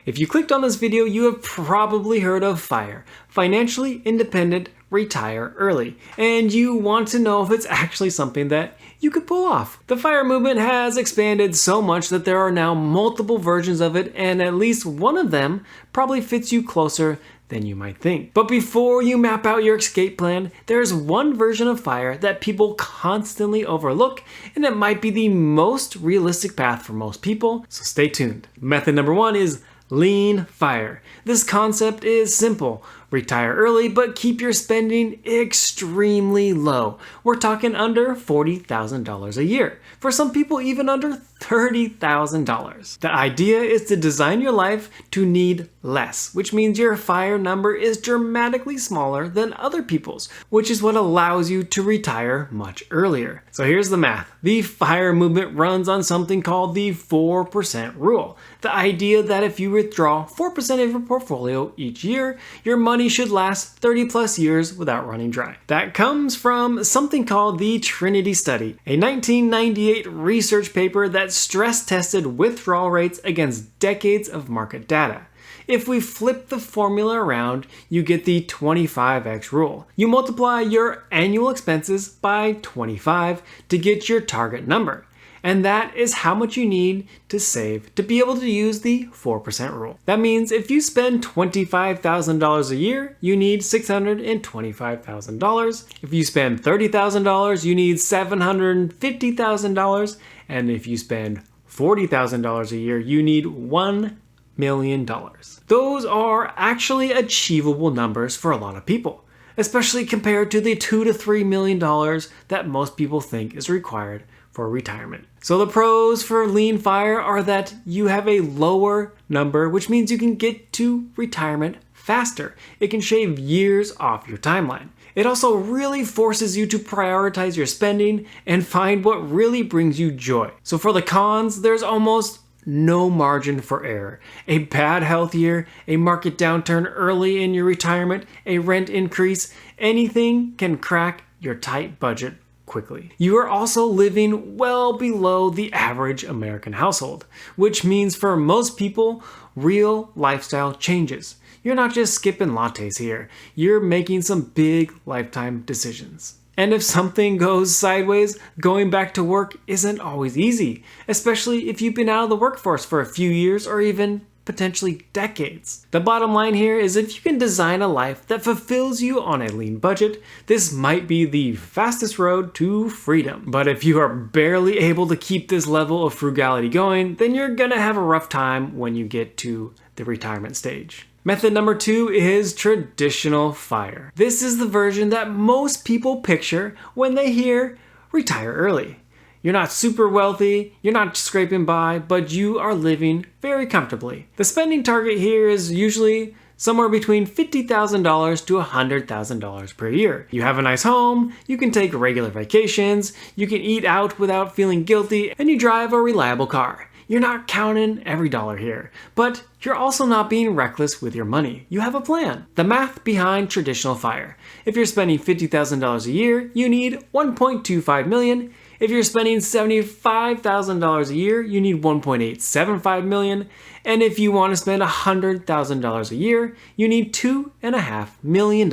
If you clicked on this video, you have probably heard of FIRE, Financially Independent Retire Early, and you want to know if it's actually something that you could pull off. The FIRE movement has expanded so much that there are now multiple versions of it, and at least one of them probably fits you closer than you might think. But before you map out your escape plan, there's one version of FIRE that people constantly overlook, and it might be the most realistic path for most people, so stay tuned. Method number one is Lean Fire. This concept is simple. Retire early, but keep your spending extremely low. We're talking under $40,000 a year. For some people, even under $30,000. The idea is to design your life to need less, which means your FIRE number is dramatically smaller than other people's, which is what allows you to retire much earlier. So here's the math. The FIRE movement runs on something called the 4% rule. The idea that if you withdraw 4% of your portfolio each year, your money should last 30 plus years without running dry. That comes from something called the Trinity Study, a 1998 research paper that stress tested withdrawal rates against decades of market data. If we flip the formula around, you get the 25x rule. You multiply your annual expenses by 25 to get your target number. And that is how much you need to save to be able to use the 4% rule. That means if you spend $25,000 a year, you need $625,000. If you spend $30,000, you need $750,000. And if you spend $40,000 a year, you need $1 million. Those are actually achievable numbers for a lot of people, especially compared to the $2 to $3 million that most people think is required for retirement. So the pros for Lean Fire are that you have a lower number, which means you can get to retirement faster. It can shave years off your timeline. It also really forces you to prioritize your spending and find what really brings you joy. So for the cons, there's almost no margin for error. A bad health year, a market downturn early in your retirement, a rent increase, anything can crack your tight budget quickly. You are also living well below the average American household, which means for most people, real lifestyle changes. You're not just skipping lattes here. You're making some big lifetime decisions. And if something goes sideways, going back to work isn't always easy, especially if you've been out of the workforce for a few years or even potentially decades. The bottom line here is if you can design a life that fulfills you on a lean budget, this might be the fastest road to freedom. But if you are barely able to keep this level of frugality going, then you're gonna have a rough time when you get to the retirement stage. Method number two is traditional FIRE. This is the version that most people picture when they hear retire early. You're not super wealthy, you're not scraping by, but you are living very comfortably. The spending target here is usually somewhere between $50,000 to $100,000 per year. You have a nice home, you can take regular vacations, you can eat out without feeling guilty, and you drive a reliable car. You're not counting every dollar here, but you're also not being reckless with your money. You have a plan. The math behind traditional FIRE. If you're spending $50,000 a year, you need $1.25 million. If you're spending $75,000 a year, you need $1.875 million. And if you want to spend $100,000 a year, you need $2.5 million.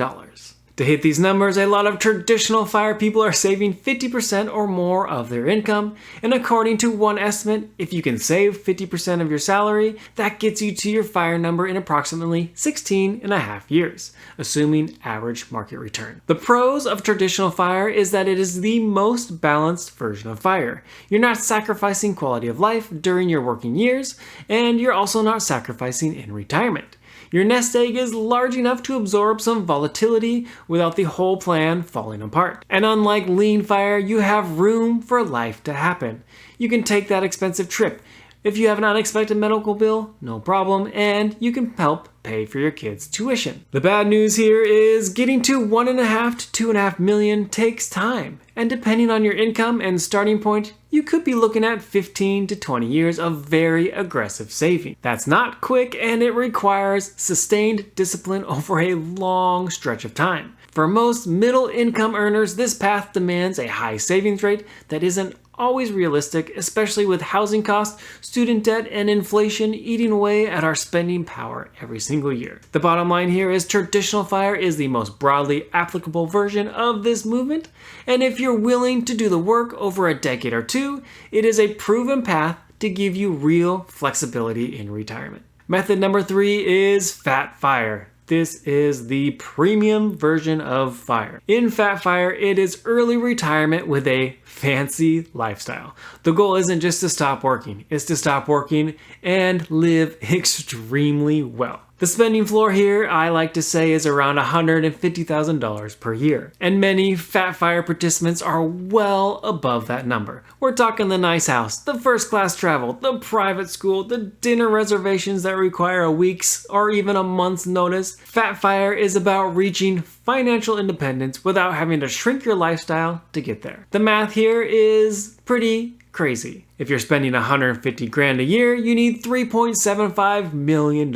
To hit these numbers, a lot of traditional FIRE people are saving 50% or more of their income, and according to one estimate, if you can save 50% of your salary, that gets you to your FIRE number in approximately 16.5 years, assuming average market return. The pros of traditional FIRE is that it is the most balanced version of FIRE. You're not sacrificing quality of life during your working years, and you're also not sacrificing in retirement. Your nest egg is large enough to absorb some volatility without the whole plan falling apart. And unlike Lean Fire, you have room for life to happen. You can take that expensive trip. If you have an unexpected medical bill, no problem, and you can help pay for your kids' tuition. The bad news here is getting to 1.5 to 2.5 million takes time. And depending on your income and starting point, you could be looking at 15 to 20 years of very aggressive saving. That's not quick, and it requires sustained discipline over a long stretch of time. For most middle income earners, this path demands a high savings rate that isn't always realistic, especially with housing costs, student debt, and inflation eating away at our spending power every single year. The bottom line here is traditional fire is the most broadly applicable version of this movement, and if you're willing to do the work over a decade or two, it is a proven path to give you real flexibility in retirement. Method number 3 is Expat Fire. This is the premium version of fire. In Expat Fire, it is early retirement with a fancy lifestyle. The goal isn't just to stop working, it's to stop working and live extremely well. The spending floor here, I like to say, is around $150,000 per year. And many Expat Fire participants are well above that number. We're talking the nice house, the first class travel, the private school, the dinner reservations that require a week's or even a month's notice. Expat Fire is about reaching financial independence without having to shrink your lifestyle to get there. The math here is pretty crazy. If you're spending $150,000 a year, you need $3.75 million.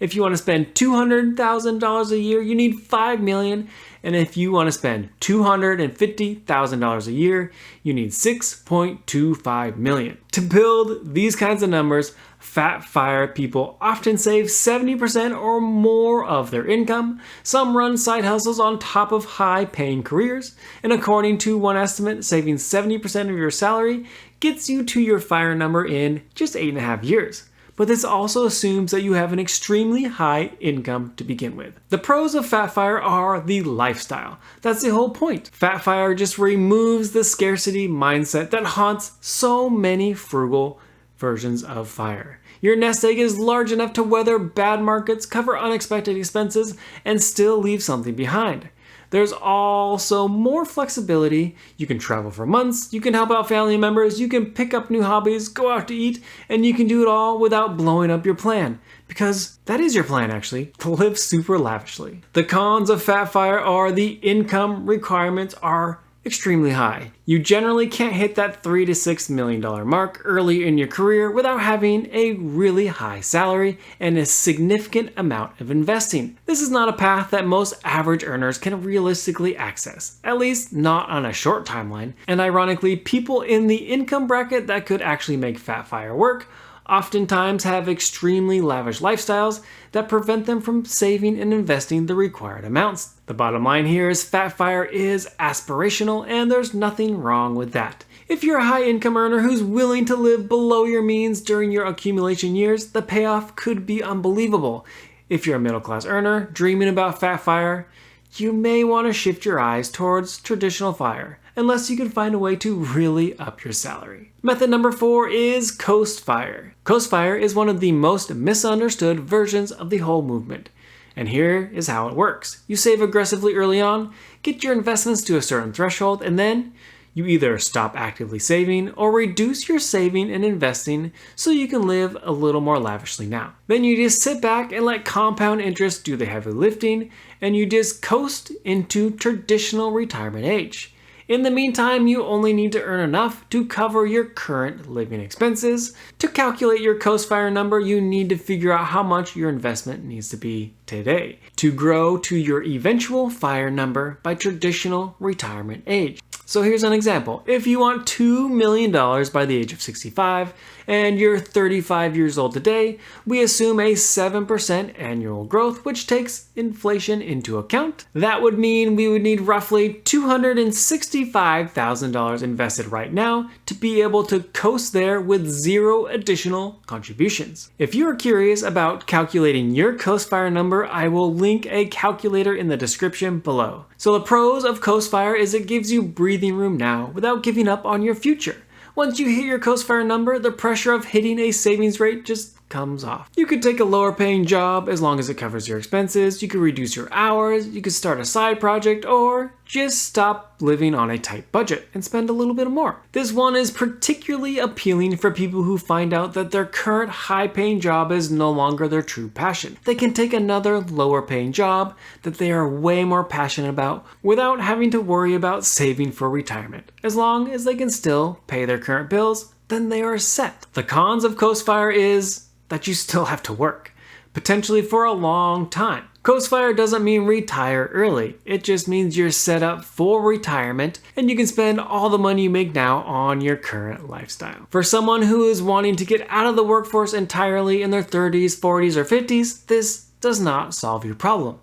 If you want to spend $200,000 a year, you need $5 million. And if you want to spend $250,000 a year, you need $6.25 million. To build these kinds of numbers, Expat Fire people often save 70% or more of their income. Some run side hustles on top of high-paying careers. And according to one estimate, saving 70% of your salary gets you to your fire number in just 8.5 years. But this also assumes that you have an extremely high income to begin with. The pros of Expat Fire are the lifestyle. That's the whole point. Expat Fire just removes the scarcity mindset that haunts so many frugal versions of fire. Your nest egg is large enough to weather bad markets, cover unexpected expenses, and still leave something behind. There's also more flexibility. You can travel for months, you can help out family members, you can pick up new hobbies, go out to eat, and you can do it all without blowing up your plan. Because that is your plan, actually, to live super lavishly. The cons of Expat Fire are the income requirements are extremely high. You generally can't hit that $3 to $6 million mark early in your career without having a really high salary and a significant amount of investing. This is not a path that most average earners can realistically access, at least not on a short timeline. And ironically, people in the income bracket that could actually make Expat Fire work oftentimes have extremely lavish lifestyles that prevent them from saving and investing the required amounts. The bottom line here is Expat Fire is aspirational, and there's nothing wrong with that. If you're a high income earner who's willing to live below your means during your accumulation years, the payoff could be unbelievable. If you're a middle class earner dreaming about Expat Fire, you may want to shift your eyes towards traditional fire, unless you can find a way to really up your salary. Method number 4 is Coast Fire. Coast Fire is one of the most misunderstood versions of the whole movement. And here is how it works. You save aggressively early on, get your investments to a certain threshold, and then you either stop actively saving or reduce your saving and investing so you can live a little more lavishly now. Then you just sit back and let compound interest do the heavy lifting, and you just coast into traditional retirement age. In the meantime, you only need to earn enough to cover your current living expenses. To calculate your Coast Fire number, you need to figure out how much your investment needs to be today to grow to your eventual fire number by traditional retirement age. So here's an example. If you want $2 million by the age of 65 and you're 35 years old today, we assume a 7% annual growth, which takes inflation into account. That would mean we would need roughly $265,000 invested right now to be able to coast there with zero additional contributions. If you're curious about calculating your Coast Fire number, I will link a calculator in the description below. So the pros of Coast Fire is it gives you breathing room now without giving up on your future. Once you hit your Coast Fire number, the pressure of hitting a savings rate just comes off. You could take a lower paying job as long as it covers your expenses, you could reduce your hours, you could start a side project, or just stop living on a tight budget and spend a little bit more. This one is particularly appealing for people who find out that their current high paying job is no longer their true passion. They can take another lower paying job that they are way more passionate about without having to worry about saving for retirement. As long as they can still pay their current bills, then they are set. The cons of Coast Fire is that you still have to work. potentially for a long time. Coast Fire doesn't mean retire early. It just means you're set up for retirement and you can spend all the money you make now on your current lifestyle. For someone who is wanting to get out of the workforce entirely in their 30s, 40s, or 50s, this does not solve your problem.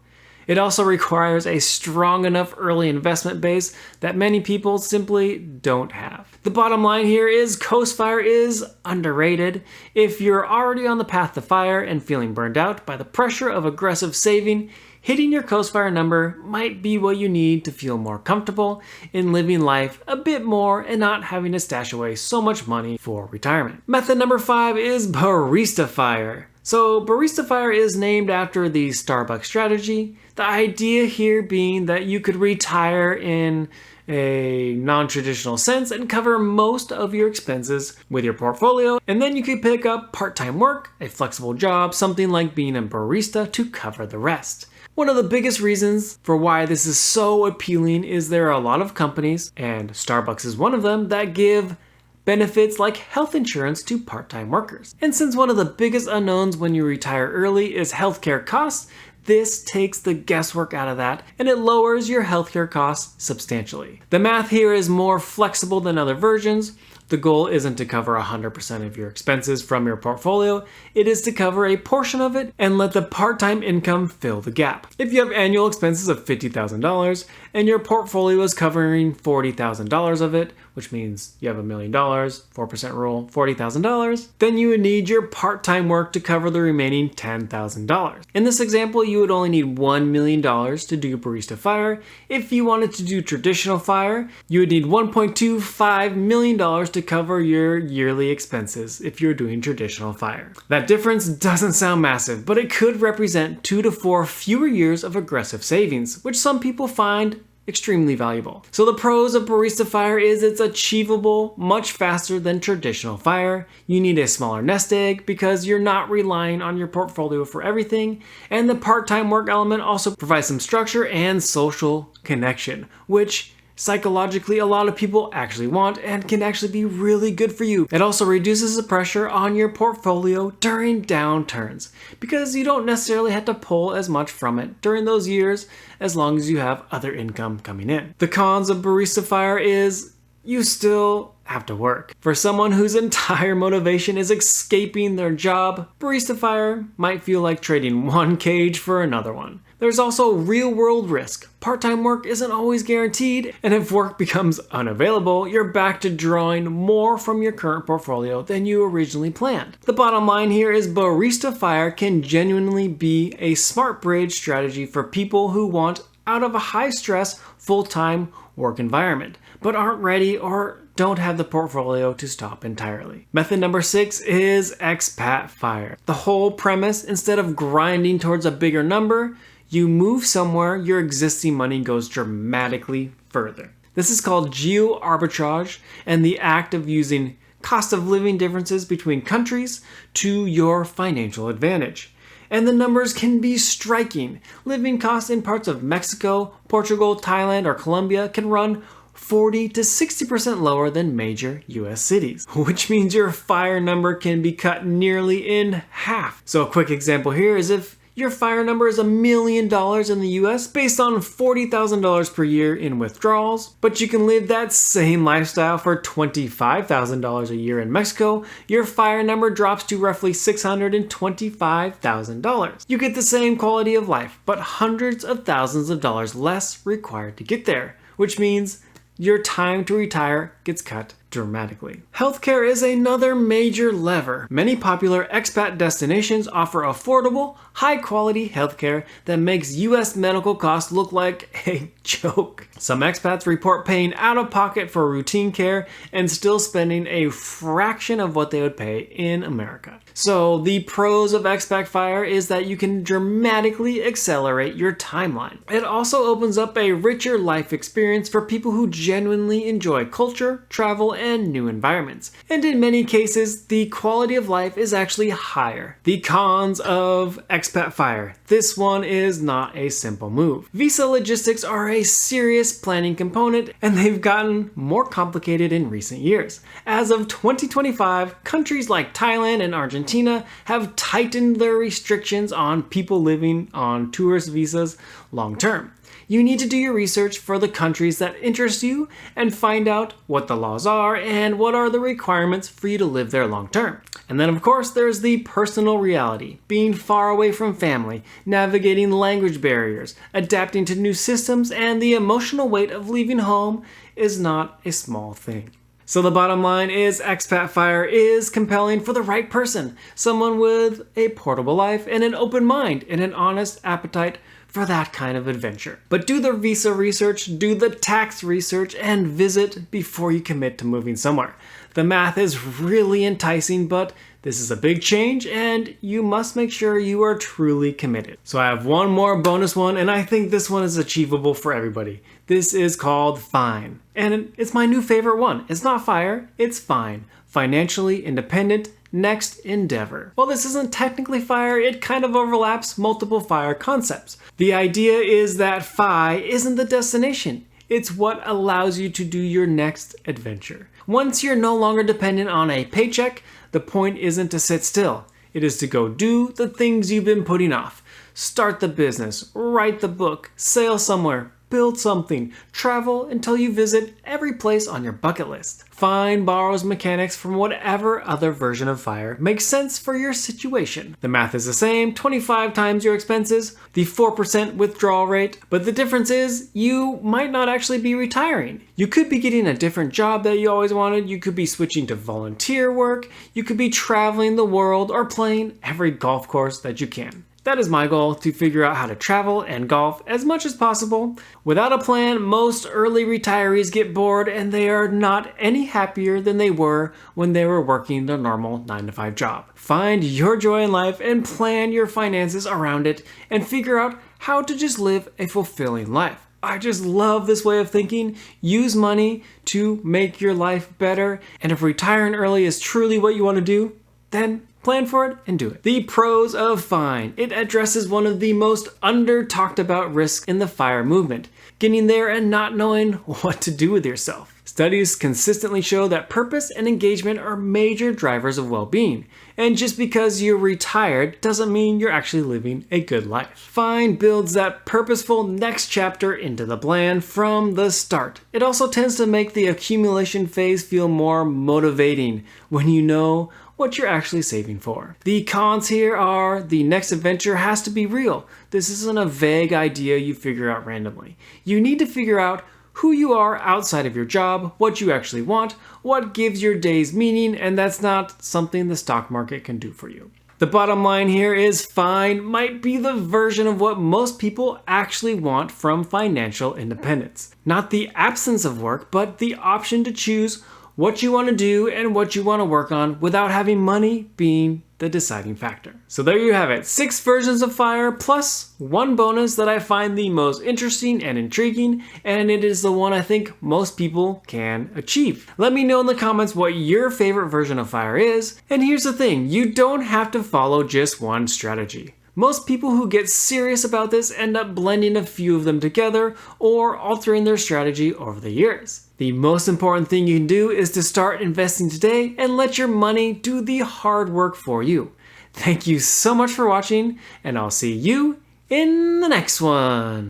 It also requires a strong enough early investment base that many people simply don't have. The bottom line here is Coast Fire is underrated. If you're already on the path to fire and feeling burned out by the pressure of aggressive saving, hitting your Coast Fire number might be what you need to feel more comfortable in living life a bit more and not having to stash away so much money for retirement. Method number 5 is Barista Fire. So Barista Fire is named after the Starbucks strategy. The idea here being that you could retire in a non-traditional sense and cover most of your expenses with your portfolio, and then you could pick up part-time work, a flexible job, something like being a barista to cover the rest. One of the biggest reasons for why this is so appealing is there are a lot of companies, and Starbucks is one of them, that give benefits like health insurance to part-time workers. And since one of the biggest unknowns when you retire early is healthcare costs, this takes the guesswork out of that and it lowers your healthcare costs substantially. The math here is more flexible than other versions. The goal isn't to cover 100% of your expenses from your portfolio, it is to cover a portion of it and let the part-time income fill the gap. If you have annual expenses of $50,000 and your portfolio is covering $40,000 of it, which means you have $1 million, 4% rule, $40,000, then you would need your part-time work to cover the remaining $10,000. In this example, you would only need $1 million to do Barista Fire. If you wanted to do traditional fire, you would need $1.25 million to cover your yearly expenses if you're doing traditional fire. That difference doesn't sound massive, but it could represent 2 to 4 fewer years of aggressive savings, which some people find extremely valuable. So the pros of Barista Fire is it's achievable much faster than traditional fire. You need a smaller nest egg because you're not relying on your portfolio for everything, and the part-time work element also provides some structure and social connection, which psychologically a lot of people actually want and can actually be really good for you. It also reduces the pressure on your portfolio during downturns because you don't necessarily have to pull as much from it during those years as long as you have other income coming in. The cons of Barista Fire is you still have to work. For someone whose entire motivation is escaping their job, Barista Fire might feel like trading one cage for another one. There's also real-world risk. Part-time work isn't always guaranteed, and if work becomes unavailable, you're back to drawing more from your current portfolio than you originally planned. The bottom line here is Barista Fire can genuinely be a smart bridge strategy for people who want out of a high-stress, full-time work environment, but aren't ready or don't have the portfolio to stop entirely. Method number 6 is Expat Fire. The whole premise, instead of grinding towards a bigger number, you move somewhere, your existing money goes dramatically further. This is called geo-arbitrage and the act of using cost of living differences between countries to your financial advantage. And the numbers can be striking. Living costs in parts of Mexico, Portugal, Thailand, or Colombia can run 40 to 60% lower than major US cities, which means your fire number can be cut nearly in half. So a quick example here is if your fire number is $1 million in the US based on $40,000 per year in withdrawals, but you can live that same lifestyle for $25,000 a year in Mexico, your fire number drops to roughly $625,000. You get the same quality of life, but hundreds of thousands of dollars less required to get there, which means your time to retire gets cut dramatically. Healthcare is another major lever. Many popular expat destinations offer affordable, high-quality healthcare that makes US medical costs look like a joke. Some expats report paying out of pocket for routine care and still spending a fraction of what they would pay in America. So the pros of Expat Fire is that you can dramatically accelerate your timeline. It also opens up a richer life experience for people who genuinely enjoy culture, travel, and new environments. And in many cases, the quality of life is actually higher. The cons of Expat Fire. This one is not a simple move. Visa logistics are a serious planning component, and they've gotten more complicated in recent years. As of 2025, countries like Thailand and Argentina have tightened their restrictions on people living on tourist visas long term. You need to do your research for the countries that interest you and find out what the laws are and what are the requirements for you to live there long term. And then of course there's the personal reality, being far away from family, navigating language barriers, adapting to new systems, and the emotional weight of leaving home is not a small thing. So the bottom line is Expat Fire is compelling for the right person, someone with a portable life and an open mind and an honest appetite for that kind of adventure. But do the visa research, do the tax research, and visit before you commit to moving somewhere. The math is really enticing, but this is a big change and you must make sure you are truly committed. So I have one more bonus one, and I think this one is achievable for everybody. This is called FINE, and it's my new favorite one. It's not FIRE, it's FINE. Financially independent next endeavor. While this isn't technically FIRE, it kind of overlaps multiple FIRE concepts. The idea is that FI isn't the destination. It's what allows you to do your next adventure. Once you're no longer dependent on a paycheck, the point isn't to sit still. It is to go do the things you've been putting off. Start the business, write the book, sail somewhere, build something, travel until you visit every place on your bucket list. FINE borrows mechanics from whatever other version of FIRE makes sense for your situation. The math is the same, 25 times your expenses, the 4% withdrawal rate, but the difference is you might not actually be retiring. You could be getting a different job that you always wanted, you could be switching to volunteer work, you could be traveling the world or playing every golf course that you can. That is my goal, to figure out how to travel and golf as much as possible. Without a plan, most early retirees get bored and they are not any happier than they were when they were working their normal 9-to-5 job. Find your joy in life and plan your finances around it and figure out how to just live a fulfilling life. I just love this way of thinking. Use money to make your life better, and if retiring early is truly what you want to do, then plan for it and do it. The pros of FINE. It addresses one of the most under-talked about risks in the FIRE movement, getting there and not knowing what to do with yourself. Studies consistently show that purpose and engagement are major drivers of well-being, and just because you're retired doesn't mean you're actually living a good life. FINE builds that purposeful next chapter into the plan from the start. It also tends to make the accumulation phase feel more motivating when you know what you're actually saving for. The cons here are the next adventure has to be real. This isn't a vague idea you figure out randomly. You need to figure out who you are outside of your job, what you actually want, what gives your days meaning, and that's not something the stock market can do for you. The bottom line here is FINE might be the version of what most people actually want from financial independence. Not the absence of work, but the option to choose what you want to do and what you want to work on without having money being the deciding factor. So there you have it, 6 versions of FIRE plus one bonus that I find the most interesting and intriguing, and it is the one I think most people can achieve. Let me know in the comments what your favorite version of FIRE is, and here's the thing, you don't have to follow just one strategy. Most people who get serious about this end up blending a few of them together or altering their strategy over the years. The most important thing you can do is to start investing today and let your money do the hard work for you. Thank you so much for watching, and I'll see you in the next one.